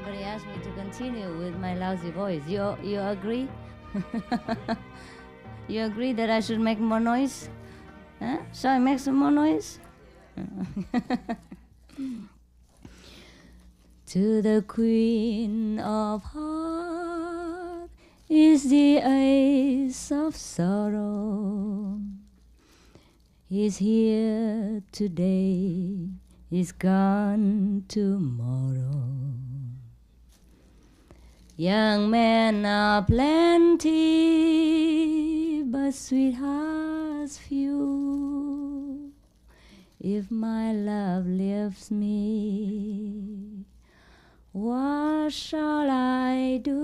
Somebody asked me to continue with my lousy voice. You agree? You agree that I should make more noise? Huh? Shall I make some more noise? To the Queen of Hearts is the Ace of Sorrow. He's here today, he's gone tomorrow. Young men are plenty, but sweethearts few. If my love leaves me, what shall I do?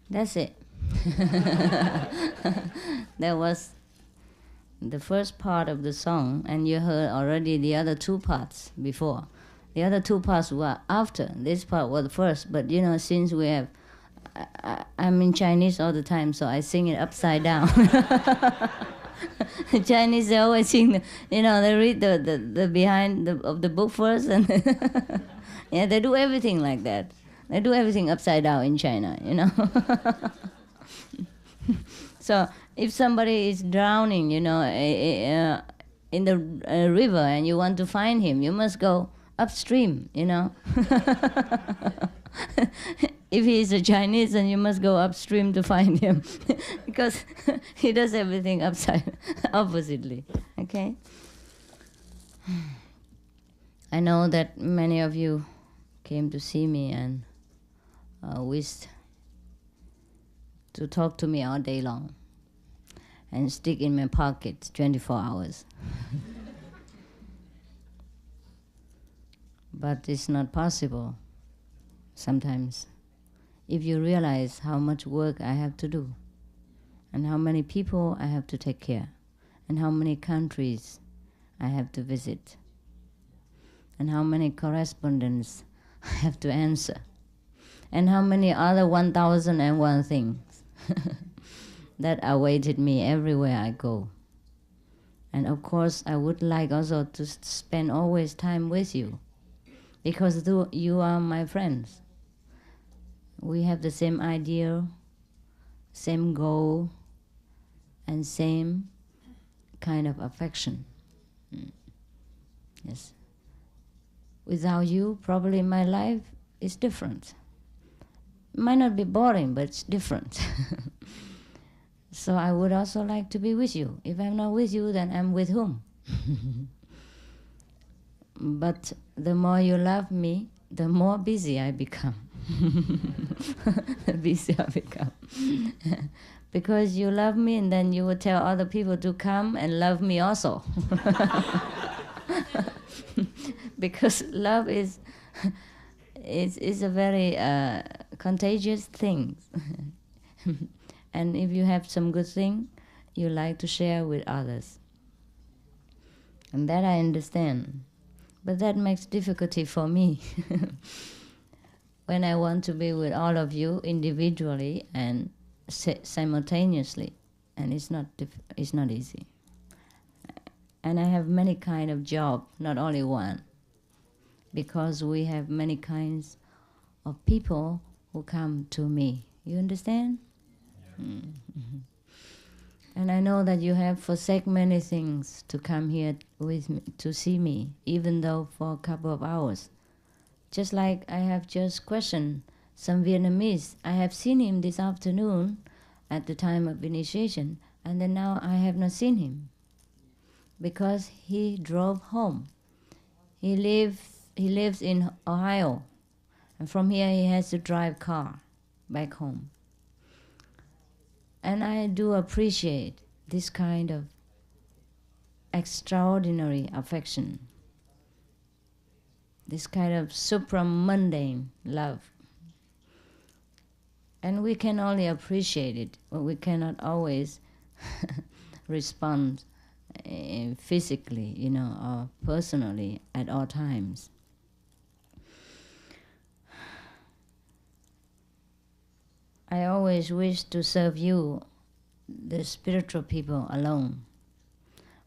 That's it. That was the first part of the song, and you heard already the other two parts before. The other two parts were after. This part was first, but you know, since we have, I'm in Chinese all the time, so I sing it upside down. Chinese, they always sing, you know, they read the behind of the book first, and yeah, they do everything like that. They do everything upside down in China, you know. So if somebody is drowning, you know, in the river, and you want to find him, you must go upstream, you know. If he is a Chinese, then you must go upstream to find him, because he does everything upside oppositely. Okay. I know that many of you came to see me and wished to talk to me all day long and stick in my pocket 24 hours. But it's not possible sometimes if you realize how much work I have to do and how many people I have to take care and how many countries I have to visit and how many correspondents I have to answer and how many other 1,001 things that awaited me everywhere I go. And of course, I would like also to spend always time with you, because you are my friends. We have the same idea, same goal, and same kind of affection. Yes. Without you, probably my life is different. It might not be boring, but it's different. So I would also like to be with you. If I'm not with you, then I'm with whom? But the more you love me, the more busy I become. The busier I become. Because you love me, and then you will tell other people to come and love me also. Because love is a very contagious thing. And if you have some good thing, you like to share with others. And that I understand. But that makes difficulty for me. When I want to be with all of you individually and simultaneously. And it's not easy. And I have many kind of job, not only one. Because we have many kinds of people who come to me. You understand? Mm-hmm. And I know that you have forsake many things to come here with me, to see me, even though for a couple of hours. Just like I have just questioned some Vietnamese. I have seen him this afternoon at the time of initiation, and then now I have not seen him because he drove home. He lives in Ohio, and from here he has to drive car back home. And I do appreciate this kind of extraordinary affection, this kind of supramundane love. And we can only appreciate it, but we cannot always respond physically, you know, or personally at all times. I always wish to serve you the spiritual people alone.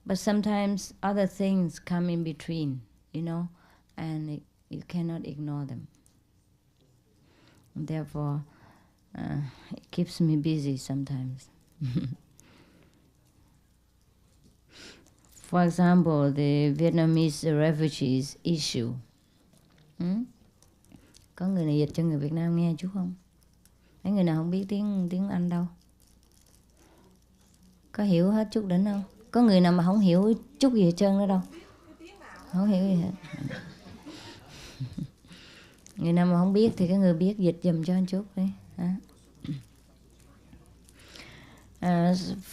But sometimes other things come in between, and you cannot ignore them. Therefore, it keeps me busy sometimes. For example, the Vietnamese refugees issue. Có người này dịch cho người Việt Nam nghe chú không? Mấy người nào không biết tiếng Anh đâu? Có hiểu hết chút đỉnh không? Có người nào mà không hiểu chút gì hết trơn nữa đâu? Không hiểu gì hết. Người nào mà không biết thì cái người biết dịch giùm cho anh chút đi.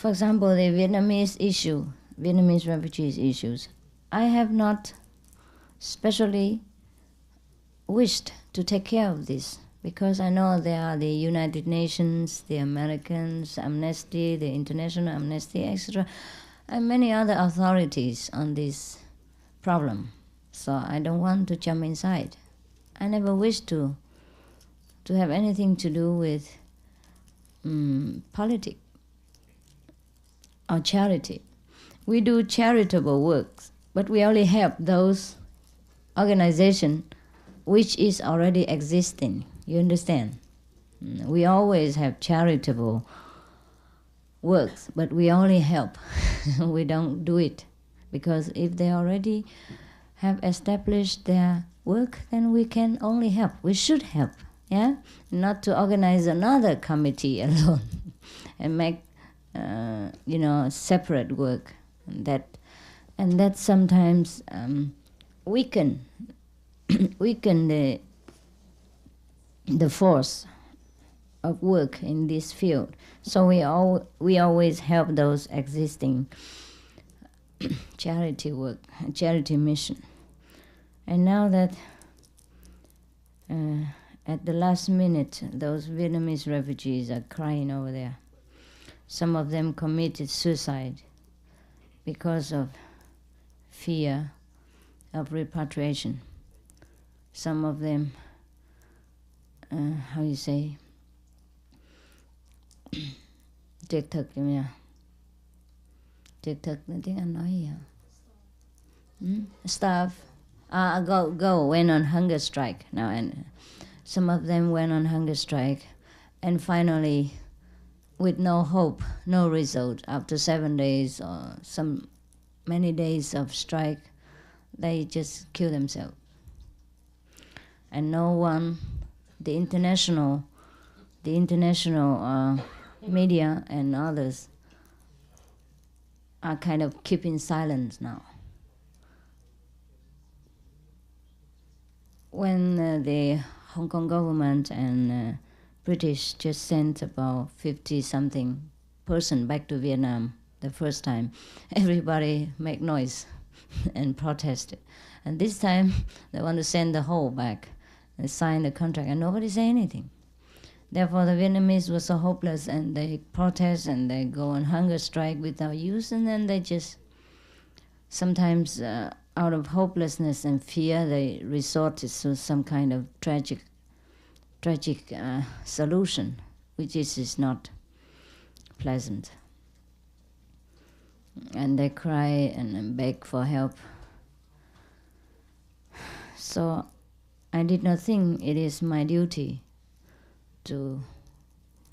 For example, the Vietnamese refugees issues. I have not specially wished to take care of this because I know there are the United Nations, the Americans, Amnesty, the International Amnesty, etc., and many other authorities on this problem. So I don't want to jump inside. I never wished to have anything to do with politics or charity. We do charitable works, but we only help those organizations which is already existing. You understand? We always have charitable works, but we only help. We don't do it. Because if they already have established their work, then we can only help. We should help, yeah? Not to organize another committee alone and make, separate work. And that sometimes weaken the force of work in this field. So we always help those existing charity work, charity mission. And now that at the last minute, those Vietnamese refugees are crying over there. Some of them committed suicide because of fear of repatriation. Some of them, tuyệt thực nhỉ? Tuyệt thực là tiếng Anh nói gì hả? Starve. Went on hunger strike now, and some of them went on hunger strike, and finally, with no hope, no result, after 7 days or many days of strike, they just kill themselves. And no one, the international media and others are kind of keeping silence now. When the Hong Kong government and British just sent about 50-something person back to Vietnam the first time, everybody make noise and protested. And this time they want to send the whole back and sign the contract, and nobody say anything. Therefore the Vietnamese were so hopeless, and they protest and they go on hunger strike without use, and then they just sometimes out of hopelessness and fear they resorted to some kind of tragic solution, which is not pleasant. And they cry and beg for help. So I did not think it is my duty to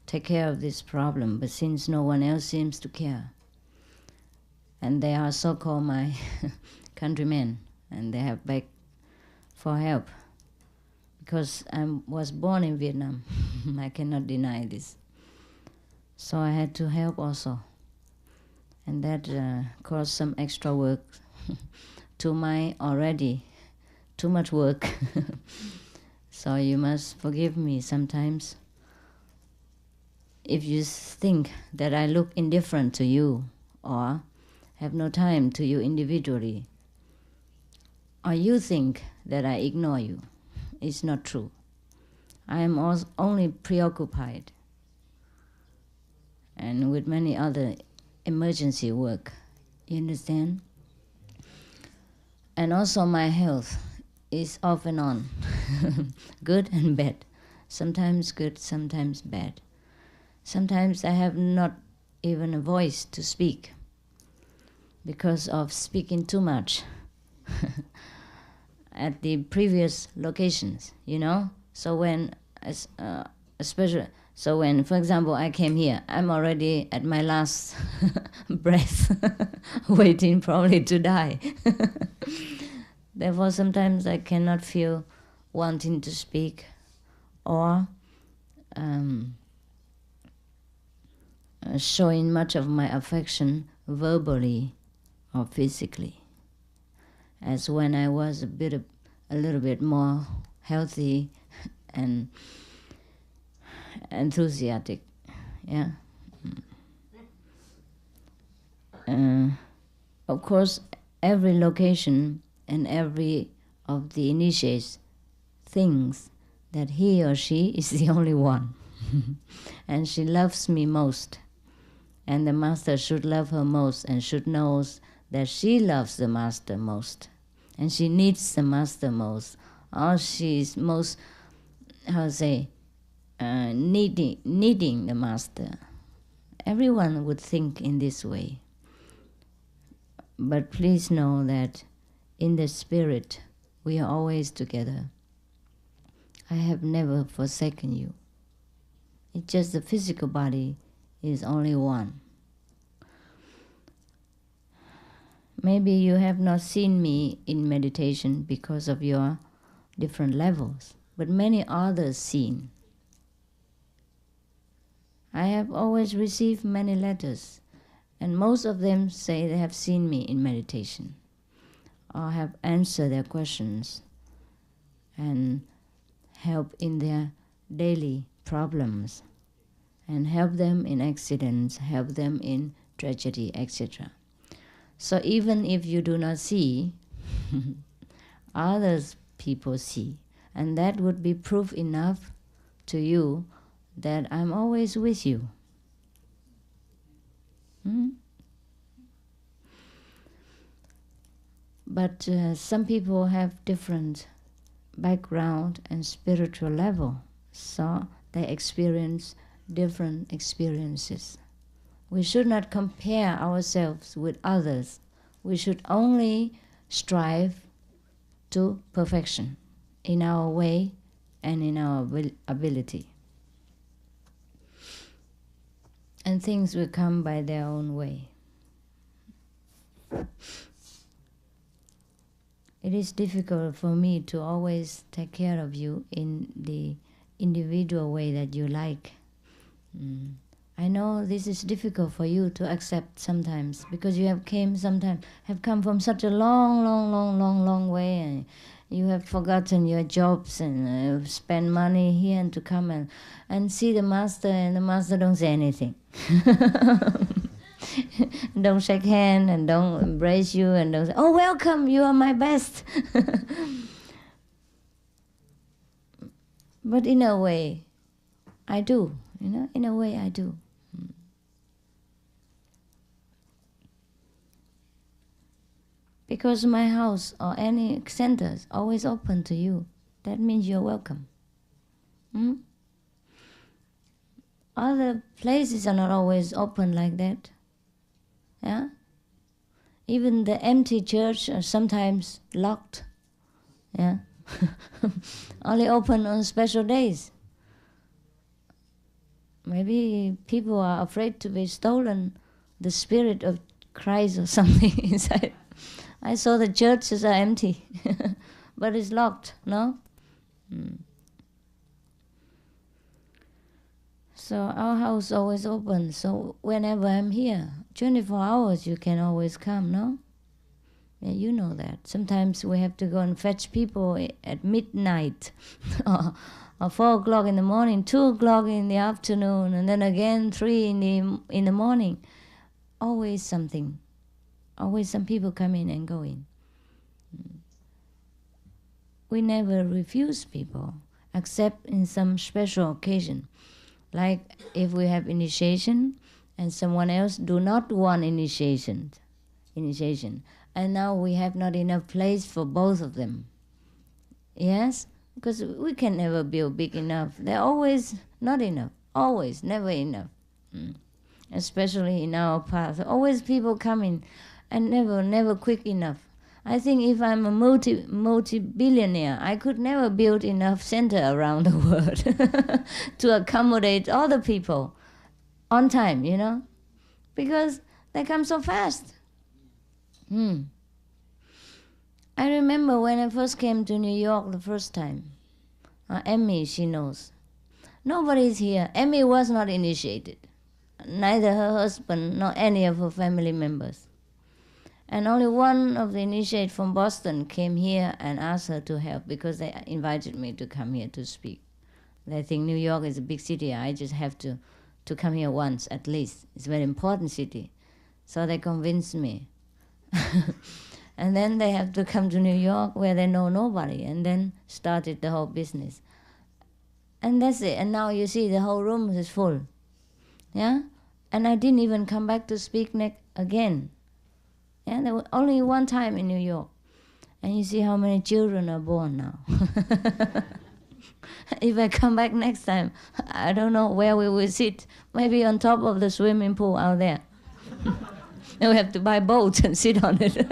take care of this problem, but since no one else seems to care, and they are so-called my countrymen, and they have begged for help, because I was born in Vietnam. I cannot deny this. So I had to help also. And that caused some extra work to my already too much work. So you must forgive me sometimes if you think that I look indifferent to you or have no time to you individually, or you think that I ignore you. It's not true. I am only preoccupied and with many other emergency work. You understand? And also my health is off and on, good and bad. Sometimes good, sometimes bad. Sometimes I have not even a voice to speak because of speaking too much at the previous locations, you know. So when, especially, so when, for example, I came here, I'm already at my last breath, waiting probably to die. Therefore, sometimes I cannot feel wanting to speak or showing much of my affection verbally or physically, as when I was a little bit more healthy and enthusiastic. Yeah. Of course, every location and every of the initiates thinks that he or she is the only one, and she loves me most, and the master should love her most and should know that she loves the master most, and she needs the master most, or she is most, needing the master. Everyone would think in this way. But please know that in the spirit, we are always together. I have never forsaken you. It's just the physical body is only one. Maybe you have not seen me in meditation because of your different levels, but many others seen. I have always received many letters, and most of them say they have seen me in meditation or have answered their questions and help in their daily problems and help them in accidents, help them in tragedy, etc. So even if you do not see, others people see, and that would be proof enough to you that I'm always with you. But some people have different background and spiritual level, so they experience different experiences. We should not compare ourselves with others. We should only strive to perfection in our way and in our ability. And things will come by their own way. It is difficult for me to always take care of you in the individual way that you like. I know this is difficult for you to accept sometimes because you have come from such a long way, and you have forgotten your jobs and spend money here and to come and see the master, and the master don't say anything. Don't shake hand and don't embrace you and don't say, "Oh, welcome, you are my best." But in a way, I do. In a way, I do. Because my house or any center is always open to you. That means you're welcome. Other places are not always open like that. Yeah? Even the empty church are sometimes locked. Yeah? Only open on special days. Maybe people are afraid to be stolen the spirit of Christ or something inside. I saw the churches are empty, but it's locked, no? So our house is always open, so whenever I'm here, 24 hours you can always come, no? Yeah, you know that. Sometimes we have to go and fetch people at midnight or 4 o'clock in the morning, 2 o'clock in the afternoon, and then again 3 in the morning. Always something. Always some people come in and go in. We never refuse people, except in some special occasion. Like if we have initiation and someone else do not want initiation, and now we have not enough place for both of them. Yes? Because we can never build big enough. They're always not enough. Always, never enough. especially in our path. Always people coming, and never quick enough. I think if I'm a multi-billionaire, I could never build enough center around the world to accommodate all the people on time, because they come so fast. I remember when I first came to New York the first time. Emmy, she knows. Nobody's here. Emmy was not initiated. Neither her husband nor any of her family members. And only one of the initiates from Boston came here and asked her to help because they invited me to come here to speak. They think New York is a big city. I just have to come here once at least. It's a very important city. So they convinced me. And then they have to come to New York where they know nobody, and then started the whole business. And that's it. And now you see the whole room is full. Yeah? And I didn't even come back to speak again. Yeah, there was only one time in New York. And you see how many children are born now. If I come back next time, I don't know where we will sit. Maybe on top of the swimming pool out there. Then we have to buy a boat and sit on it.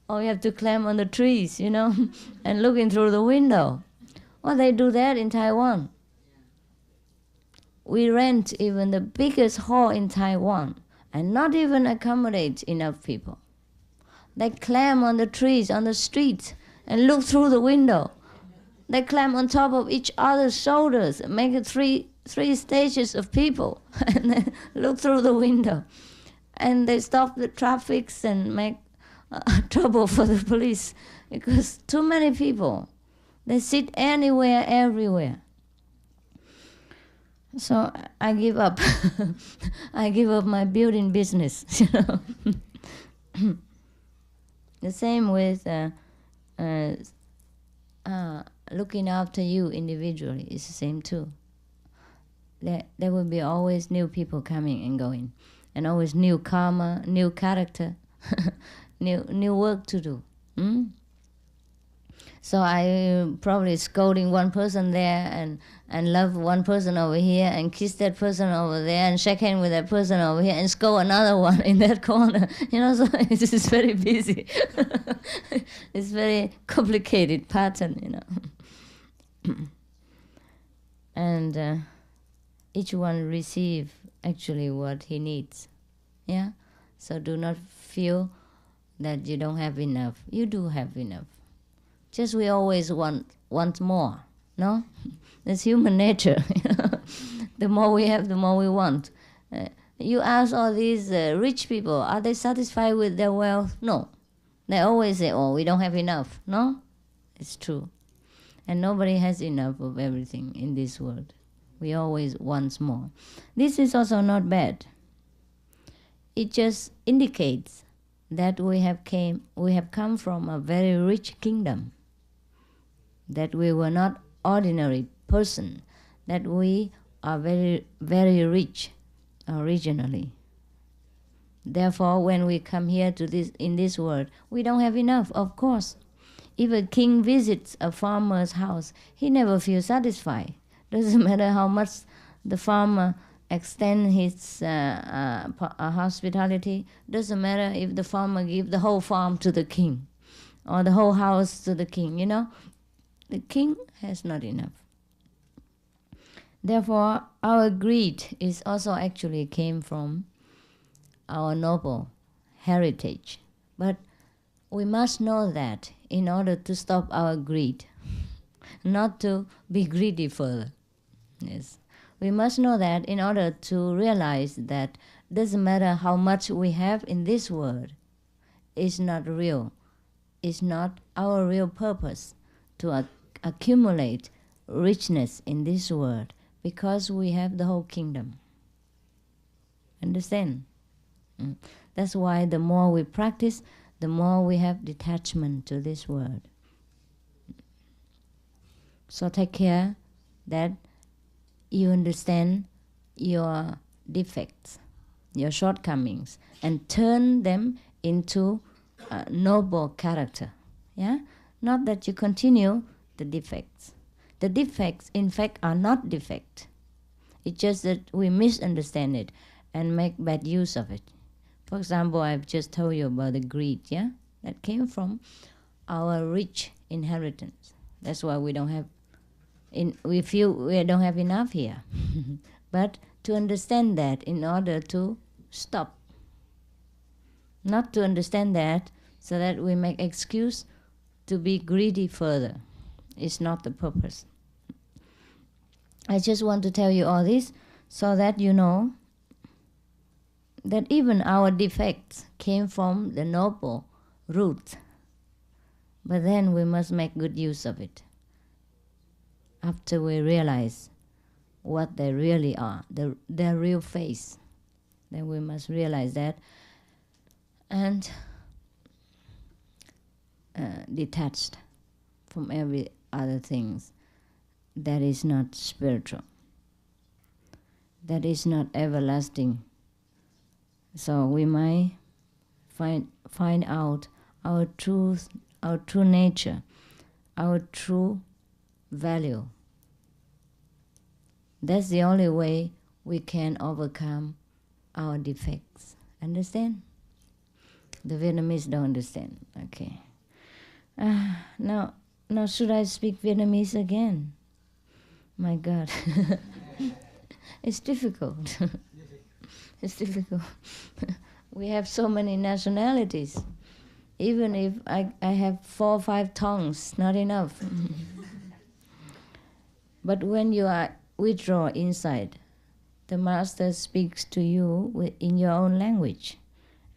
Or we have to climb on the trees, and looking through the window. Well, they do that in Taiwan. We rent even the biggest hall in Taiwan and not even accommodate enough people. They climb on the trees, on the streets, and look through the window. They climb on top of each other's shoulders and make it three stages of people and then look through the window. And they stop the traffics and make trouble for the police because too many people. They sit anywhere, everywhere. So I give up. I give up my building business. The same with looking after you individually is the same too. There will be always new people coming and going, and always new karma, new character, new work to do. So I probably scolding one person there and love one person over here and kiss that person over there and shake hand with that person over here and scold another one in that corner. So it's very busy. It's very complicated pattern, And each one receive actually what he needs. Yeah? So do not feel that you don't have enough. You do have enough. Just we always want more, no? That's human nature. The more we have, the more we want. You ask all these rich people, are they satisfied with their wealth? No. They always say, we don't have enough. No? It's true. And nobody has enough of everything in this world. We always want more. This is also not bad. It just indicates that we have come from a very rich kingdom. That we were not ordinary person, that we are very, very rich originally. Therefore, when we come here in this world, we don't have enough, of course. If a king visits a farmer's house, he never feels satisfied. Doesn't matter how much the farmer extend his hospitality. Doesn't matter if the farmer give the whole farm to the king or the whole house to the king, The king has not enough. Therefore, our greed is also actually came from our noble heritage. But we must know that in order to stop our greed, not to be greedy further. Yes. We must know that in order to realize that doesn't matter how much we have in this world, it's not real. It's not our real purpose to accumulate richness in this world because we have the whole kingdom. Understand? That's why the more we practice, the more we have detachment to this world. So take care that you understand your defects, your shortcomings, and turn them into a noble character. Yeah? Not that you continue the defects. The defects, in fact, are not defect. It's just that we misunderstand it and make bad use of it. For example, I've just told you about the greed, yeah? That came from our rich inheritance. That's why we don't have, we feel we don't have enough here. But to understand that in order to stop, not to understand that so that we make excuse to be greedy further, is not the purpose. I just want to tell you all this so that you know that even our defects came from the noble root. But then we must make good use of it after we realize what they really are, their real face. Then we must realize that and detached from every other things that is not spiritual, that is not everlasting. So we might find out our truth, our true nature, our true value. That's the only way we can overcome our defects. Understand? The Vietnamese don't understand. Okay. Now should I speak Vietnamese again? My God. It's difficult. It's difficult. We have so many nationalities. Even if I have 4 or 5 tongues, not enough. But when you are withdraw inside, the master speaks to you in your own language,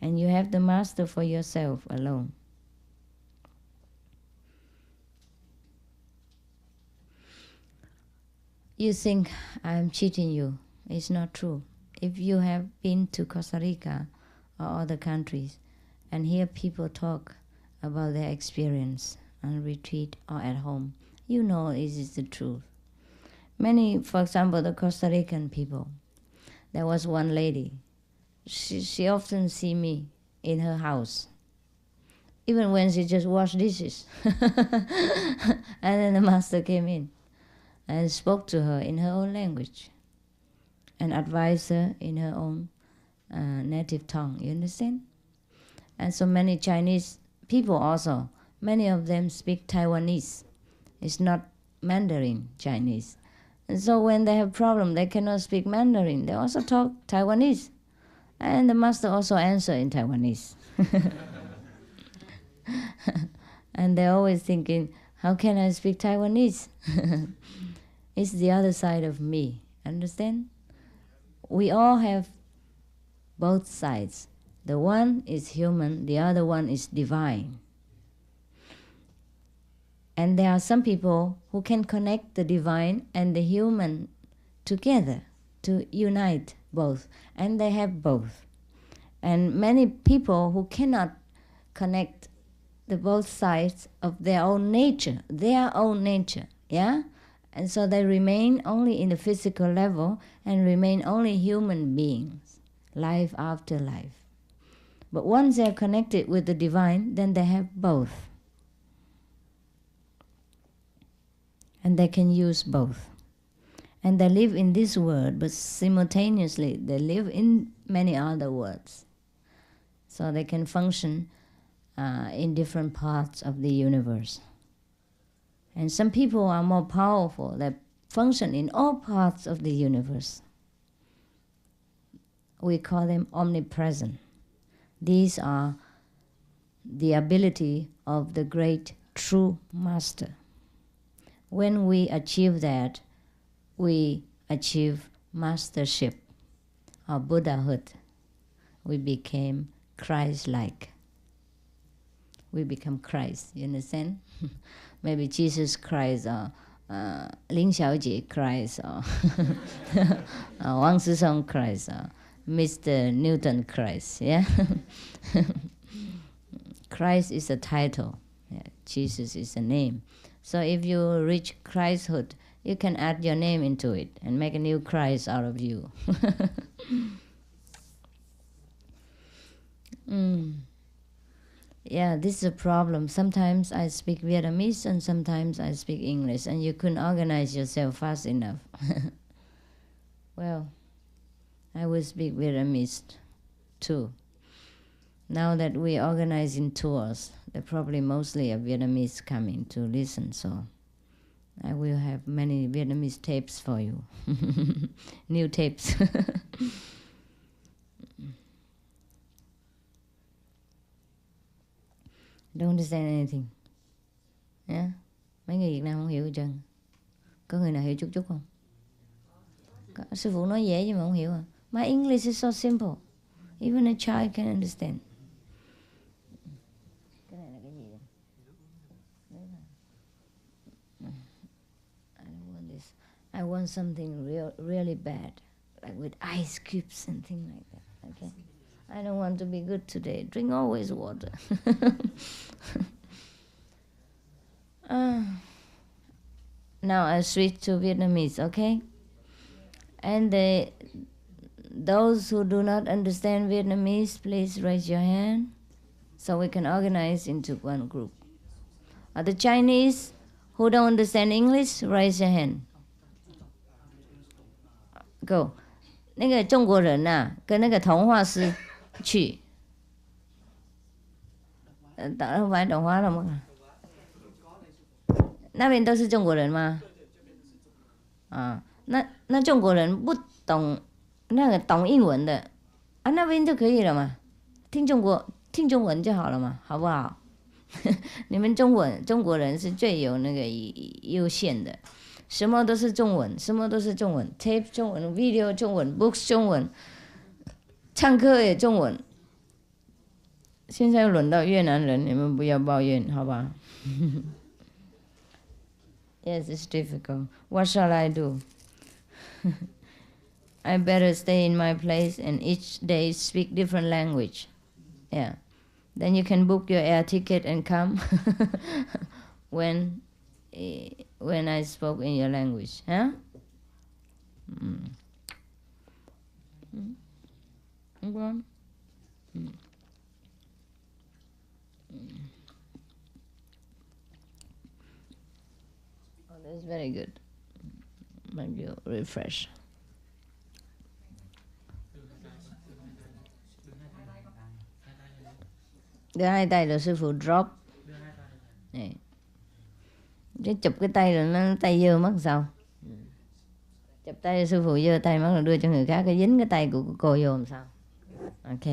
and you have the master for yourself alone. You think I'm cheating you. It's not true. If you have been to Costa Rica or other countries and hear people talk about their experience on retreat or at home, you know it is the truth. Many, for example, the Costa Rican people, there was one lady, she often see me in her house, even when she just washed dishes. And then the master came in and spoke to her in her own language and advised her in her own native tongue. You understand? And so many Chinese people also, many of them speak Taiwanese. It's not Mandarin Chinese. And so when they have problem, they cannot speak Mandarin. They also talk Taiwanese. And the master also answer in Taiwanese. And they're always thinking, how can I speak Taiwanese? It's the other side of me. Understand? We all have both sides. The one is human, the other one is divine. And there are some people who can connect the divine and the human together to unite both. And they have both. And many people who cannot connect the both sides of their own nature, yeah? And so they remain only in the physical level and remain only human beings, life after life. But once they're connected with the divine, then they have both. And they can use both. And they live in this world, but simultaneously they live in many other worlds. So they can function in different parts of the universe. And some people are more powerful, that function in all parts of the universe. We call them omnipresent. These are the ability of the great true master. When we achieve that, we achieve mastership or Buddhahood. We became Christ-like. We become Christ, you understand? Maybe Jesus Christ or Lin Xiaojie Christ or Wang Sisong Christ or Mr. Newton Christ, yeah? Christ is a title, yeah. Jesus is a name. So if you reach Christhood, you can add your name into it and make a new Christ out of you. Yeah, this is a problem. Sometimes I speak Vietnamese and sometimes I speak English, and you couldn't organize yourself fast enough. Well, I will speak Vietnamese too. Now that we organize in tours, there probably mostly are Vietnamese coming to listen, so I will have many Vietnamese tapes for you. New tapes. Don't understand anything. Yeah? Mấy người Việt Nam không hiểu hết trơn. Có người nào hiểu chút chút không? Sư phụ nói dễ nhưng mà không hiểu à? My English is so simple. Even a child can understand. Cái này là cái gì đây? I don't want this. I want something really bad, like with ice cubes and things like that. Okay. I don't want to be good today. Drink always water. Now I switch to Vietnamese, okay? And those who do not understand Vietnamese, please raise your hand so we can organize into one group. The Chinese who don't understand English, raise your hand. Go. 那个中国人啊，跟那个童话师去，không phải động hóa đâu mà. 那边都是中国人吗？啊，那中国人不懂那个懂英文的啊，那边就可以了嘛，听中文就好了嘛，好不好？你们中国人是最有那个优先的，什么都是中文，什么都是中文 ，tape 中文 ，video 中文 ，books 中文，唱歌也中文。现在轮到越南人，你们不要抱怨，好吧？Yes, it's difficult. What shall I do? I better stay in my place and each day speak different language. Yeah. Then you can book your air ticket and come when I spoke in your language. Huh? Oh, that's very good. Make you refresh. Đưa hai tay rồi sư phụ drop. Này. Chứ chụp cái tay rồi nó tay dơ mất sao? Chụp tay sư phụ dơ tay mất rồi đưa cho người khác, cái dính cái tay của cô vô làm sao? Ok.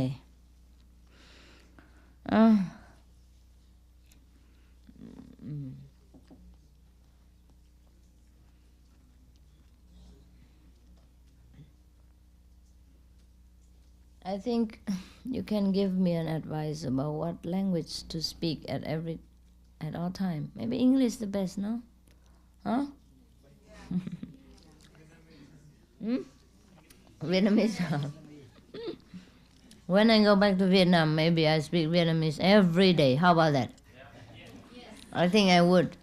I think you can give me an advice about what language to speak at all time. Maybe English is the best, no? Huh? Vietnamese. When I go back to Vietnam, maybe I speak Vietnamese every day. How about that? I think I would.